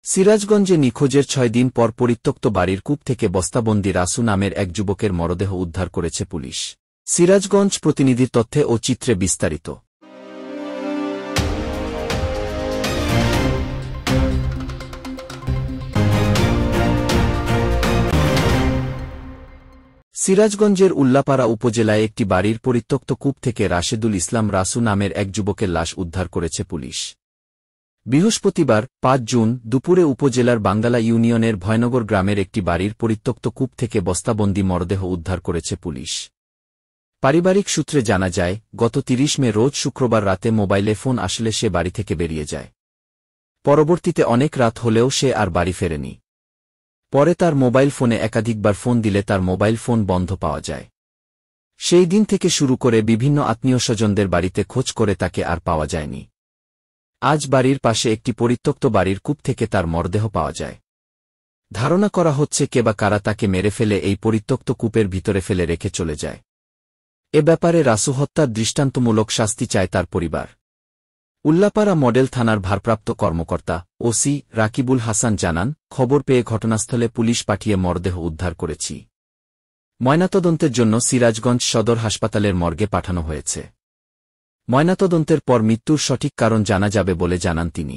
সিরাজগঞ্জে নিখোঁজের ৬ দিন পর পরিত্যক্ত বাড়ির কূপ থেকে বস্তাবন্দি রাসু নামের এক যুবকের মরদেহ উদ্ধার করেছে পুলিশ। সিরাজগঞ্জ প্রতিনিধির তথ্যে ও চিত্রে বিস্তারিত। সিরাজগঞ্জের উল্লাপাড়া উপজেলায় একটি বাড়ির পরিত্যক্ত কূপ থেকে রাশেদুল ইসলাম রাসু নামের এক যুবকের লাশ উদ্ধার করেছে পুলিশ। বৃহস্পতিবার ৫ জুন দুপুরে উপজেলার বাঙ্গালা ইউনিয়নের ভয়নগর গ্রামের একটি বাড়ির পরিত্যক্ত কূপ থেকে বস্তাবন্দি মরদেহ উদ্ধার করেছে পুলিশ। পারিবারিক সূত্রে জানা যায়, গত ৩০ মে রোজ শুক্রবার রাতে মোবাইলে ফোন আসলে সে বাড়ি থেকে বেরিয়ে যায়। পরবর্তীতে অনেক রাত হলেও সে আর বাড়ি ফেরেনি। পরে তার মোবাইল ফোনে একাধিকবার ফোন দিলে তার মোবাইল ফোন বন্ধ পাওয়া যায়। সেই দিন থেকে শুরু করে বিভিন্ন আত্মীয়স্বজনদের বাড়িতে খোঁজ করে তাকে আর পাওয়া যায়নি। আজ বাড়ির পাশে একটি পরিত্যক্ত বাড়ির কূপ থেকে তার মরদেহ পাওয়া যায়। ধারণা করা হচ্ছে কে বা কারা তাকে মেরে ফেলে এই পরিত্যক্ত কূপের ভিতরে ফেলে রেখে চলে যায়। এ ব্যাপারে রাসু হত্যার দৃষ্টান্তমূলক শাস্তি চায় তার পরিবার। উল্লাপাড়া মডেল থানার ভারপ্রাপ্ত কর্মকর্তা ওসি রাকিবুল হাসান জানান, খবর পেয়ে ঘটনাস্থলে পুলিশ পাঠিয়ে মরদেহ উদ্ধার করেছি। ময়নাতদন্তের জন্য সিরাজগঞ্জ সদর হাসপাতালের মর্গে পাঠানো হয়েছে। ময়নাতদন্তের পর মৃত্যুর সঠিক কারণ জানা যাবে বলে জানান তিনি।